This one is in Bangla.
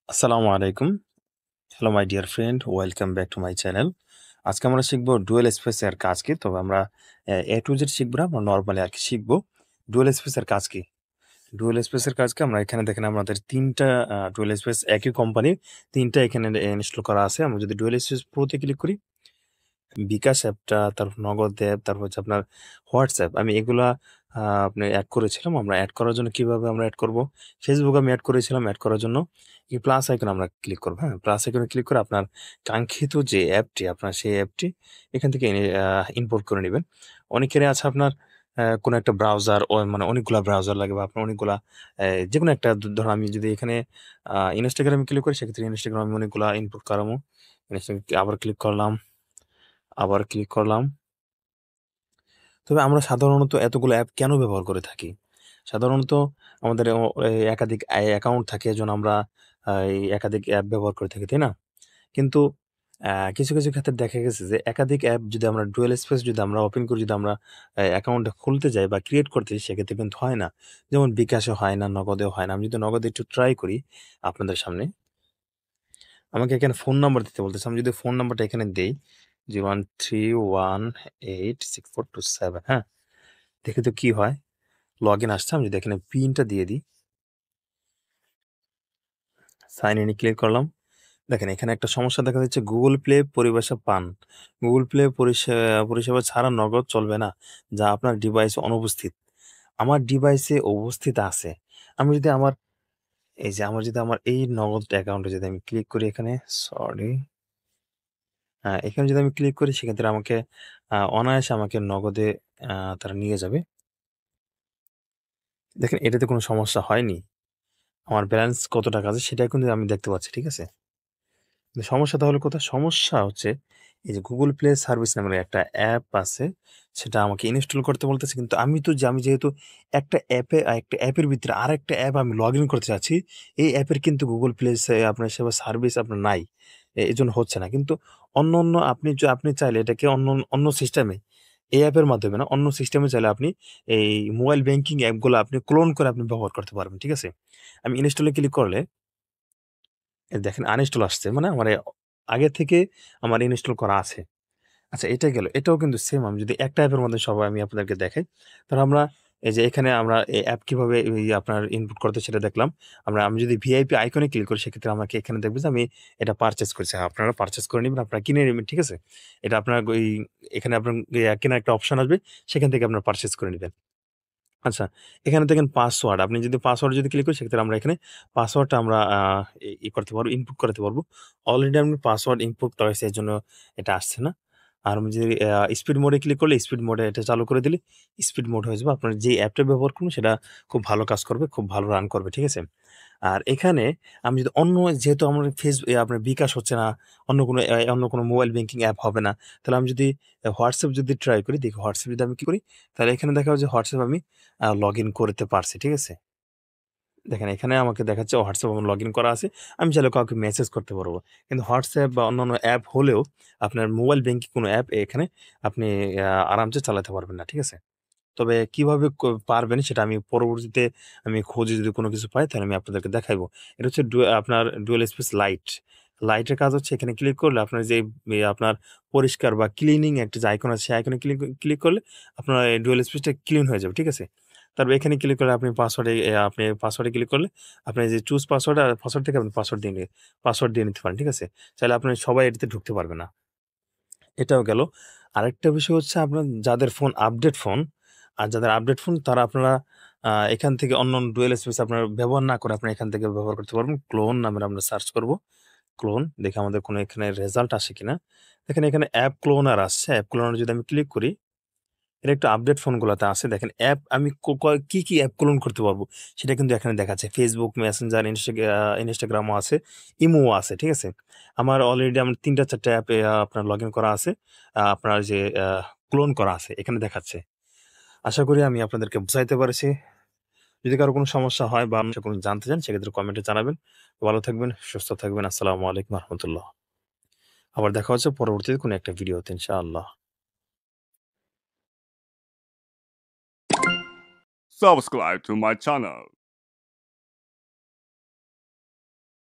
আসসালামু আলাইকুম। Hello my dear friend, welcome back to my channel. আজকে আমরা শিখব ডুয়াল স্পেস এর কাজ কি? তবে আমরা A to Z শিখব না, আমরা নরমালি আরকি শিখব। ডুয়াল স্পেস এর কাজ কি? ডুয়াল স্পেস এর কাজ কি? আমরা এখানে দেখেন আমাদের ৩ টা ডুয়াল স্পেস একই কোম্পানির ৩ টা এখানে ইনস্টল করা আছে। আমরা যদি ডুয়াল স্পেস প্রো তে ক্লিক করি, বিকাশ অ্যাপটা, তারপর নগদ অ্যাপ, তারপর হচ্ছে আপনার হোয়াটসঅ্যাপ। আমি এগুলা আপনার এড করেছিলাম। আমরা এড করার জন্য কিভাবে আমরা এড করব? ফেসবুক আমি এড করেছিলাম। এড করার জন্য এই প্লাস আইকনে আমরা ক্লিক করব, হ্যাঁ? প্লাস আইকনে ক্লিক করে আপনার কাঙ্ক্ষিত যে অ্যাপটি, আপনার সেই অ্যাপটি এখান থেকে ইম্পোর্ট করে নিবেন। অনেকেরই আছে আপনার কোনো একটা ব্রাউজার মানে অনেকগুলা ব্রাউজার লাগে বা আপনার অনেকগুলা যেকোনো একটা ধরুন আমি যদি এখানে ইনস্টাগ্রামে ক্লিক করি, সেক্ষেত্রে ইনস্টাগ্রামে আমি অনেকগুলা ইম্পোর্ট করামু। আবার ক্লিক করলাম, আবার ক্লিক করলাম। তবে আমরা সাধারণত এতগুলো অ্যাপ কেন ব্যবহার করে থাকি? সাধারণত আমাদের একাধিক অ্যাকাউন্ট থাকে, এজন্য আমরা এই একাধিক অ্যাপ ব্যবহার করে থাকি, তাই না? কিন্তু কিছু ক্ষেত্রে দেখা গেছে যে একাধিক অ্যাপ যদি আমরা ডুয়াল স্পেস যদি আমরা ওপেন করি, যদি আমরা অ্যাকাউন্টটা খুলতে যাই বা ক্রিয়েট করতে যাই, সেক্ষেত্রে কিন্তু হয় না। যেমন বিকাশে হয় না, নগদেও হয় না। আমি যদি নগদে একটু ট্রাই করি আপনাদের সামনে। আমাকে এখানে ফোন নাম্বার দিতে বলতেছে। আমি যদি ফোন নাম্বারটা এখানে দেই যে 13186427, হ্যাঁ? দেখি তো কি হয়? লগইন আসছে। আমি যদি এখানে পিনটা দিয়ে দিই, সাইন ইন এ ক্লিক করলাম। দেখেন এখানে একটা সমস্যা দেখা যাচ্ছে, Google Play পরিভাষা পান। Google Play পরিষেবা ছাড়া নগদ চলবে না, যা আপনার ডিভাইসে অনুপস্থিত। আমার ডিভাইসে উপস্থিত আছে। আমি যদি আমার আমার যদি আমার এই নগদ অ্যাকাউন্টে যদি আমি ক্লিক করি এখানে, সরি, এখানে যদি আমি ক্লিক করি, সেক্ষেত্রে আমাকে অনায়াসে আমাকে নগদে তারা নিয়ে যাবে। দেখেন এটাতে কোনো সমস্যা হয়নি। আমার ব্যালেন্স কত টাকা আছে সেটা কিন্তু আমি দেখতে পাচ্ছি, ঠিক আছে? কিন্তু সমস্যা তাহলে কোথায়? সমস্যা হচ্ছে এই যে Google Play সার্ভিস নামের একটা অ্যাপ আছে, সেটা আমাকে ইনস্টল করতে বলতেছে। কিন্তু আমি যেহেতু একটা অ্যাপের ভিতরে আরেকটা অ্যাপ আমি লগইন করতে চাচ্ছি, এই অ্যাপের কিন্তু Google Play আপনার সেবা সার্ভিস আপনার নাই। এজন্য হচ্ছে না। কিন্তু অন্য আপনি চাইলে এটাকে অন্য সিস্টেমে, এই অ্যাপের মাধ্যমে না, অন্য সিস্টেমে চাইলে আপনি এই মোবাইল ব্যাংকিং অ্যাপগুলো আপনি ক্লোন করে আপনি ব্যবহার করতে পারবেন, ঠিক আছে? আমি ইনস্টলে ক্লিক করলে দেখেন আনইনস্টল আসছে। মানে আমার আগে থেকে আমার ইনস্টল করা আছে। আচ্ছা, এটা গেল। এটাও কিন্তু সেম, আমি যদি একটা অ্যাপের মধ্যে সবাই আমি আপনাদেরকে দেখাই। ধরুন আমরা এই যে এখানে আমরা এই অ্যাপ কিভাবে আপনার ইনপুট করতে সেটা দেখলাম। আমি যদি ভিআইপি আইকনে ক্লিক করি, সেক্ষেত্রে আমাকে এখানে দেখবে যে আমি এটা পারচেজ করেছি। হ্যাঁ, আপনারা পারচেজ করে নিবেন, আপনারা কিনে নিবেন, ঠিক আছে? এটা আপনার এখানে আপনার কেনার একটা অপশন আসবে, সেখান থেকে আপনারা পারচেজ করে নিবেন। আচ্ছা, এখানে দেখেন পাসওয়ার্ড। আপনি যদি পাসওয়ার্ড যদি ক্লিক করি, সেক্ষেত্রে আমরা এখানে পাসওয়ার্ডটা আমরা করতে পারবো, ইনপুট করতে পারবো। অলরেডি আমি পাসওয়ার্ড ইনপুট করা হয়েছে, এজন্য এটা আসছে না। আর আমি যদি স্পিড মোডে ক্লিক করলে, স্পিড মোডে এটা চালু করে দিলে স্পিড মোড হয়ে যাবে। আপনার যে অ্যাপটা ব্যবহার করবেন সেটা খুব ভালো কাজ করবে, খুব ভালো রান করবে, ঠিক আছে? আর এখানে আমি যদি যেহেতু আমার আপনার বিকাশ হচ্ছে না, অন্য কোনো মোবাইল ব্যাংকিং অ্যাপ হবে না। তাহলে আমি যদি WhatsApp যদি ট্রাই করি, দেখি WhatsApp যদি আমি কি করি, তাহলে এখানে দেখা যাচ্ছে WhatsApp আমি লগইন করতে পারছি, ঠিক আছে? দেখেন এখানে আমাকে দেখাচ্ছে WhatsApp আমার লগইন করা আছে। আমি চাইলে কাউকে মেসেজ করতে পারবো। কিন্তু WhatsApp বা অন্যান্য অ্যাপ হলেও আপনার মোবাইল ব্যাংকিং কোনো অ্যাপ এখানে আপনি আরামসে চালাতে পারবেন না, ঠিক আছে? তবে কিভাবে পারবেন সেটা আমি পরবর্তীতে আমি খুঁজে যদি কোনো কিছু পাই, তাহলে আমি আপনাদেরকে দেখাইবো। এটা হচ্ছে আপনার ডুয়াল স্পেস লাইট। লাইটের কাজ হচ্ছে এখানে ক্লিক করলে আপনার যে আপনার পরিষ্কার বা ক্লিনিং একটা যে আইকন আছে, সেই আইকনে ক্লিক করলে আপনার এই ডুয়াল স্পেসটা ক্লিন হয়ে যাবে, ঠিক আছে? তারপর এখানে ক্লিক করলে আপনি পাসওয়ার্ডে ক্লিক করলে আপনি যে চুজ পাসওয়ার্ড, আর পাসওয়ার্ড থেকে আপনি পাসওয়ার্ড দিয়ে নিতে পারেন, ঠিক আছে? চাইলে আপনি সবাই এটাতে ঢুকতে পারবে না। এটাও গেল। আরেকটা বিষয় হচ্ছে আপনার যাদের ফোন আপডেট ফোন, আর যাদের আপডেট ফোন তারা আপনারা এখান থেকে অন্যান্য ডুয়াল স্পেস আপনারা ব্যবহার না করে আপনারা এখান থেকে ব্যবহার করতে পারবেন। ক্লোন নামের আমরা সার্চ করব। ক্লোন দেখি আমাদের কোনো এখানে রেজাল্ট আসে কিনা। দেখেন এখানে অ্যাপ ক্লোনার আসছে। অ্যাপ ক্লোনার যদি আমি ক্লিক করি, এটা একটু আপডেট ফোনগুলাতে আছে। দেখেন অ্যাপ আমি কি অ্যাপ ক্লোন করতে পারবো সেটা কিন্তু এখানে দেখাচ্ছে। Facebook, Messenger, Instagram ও আছে, ইমোও আছে, ঠিক আছে? আমার ৩টা ৪টা অ্যাপে আপনার লগইন করা আছে। আপনার যে ক্লোন করা আছে এখানে দেখাচ্ছে। আশা করি আমি আপনাদেরকে বুঝাইতে পেরেছি। যদি কারো কোনো সমস্যা হয় বা আপনি কোনো জানতে চান, সেক্ষেত্রে কমেন্টে জানাবেন। ভালো থাকবেন, সুস্থ থাকবেন। আসসালামু আলাইকুম ওয়া রাহমাতুল্লাহ। আবার দেখা হচ্ছে পরবর্তীতে কোনো একটা ভিডিওতে ইনশাআল্লাহ। Subscribe to my channel.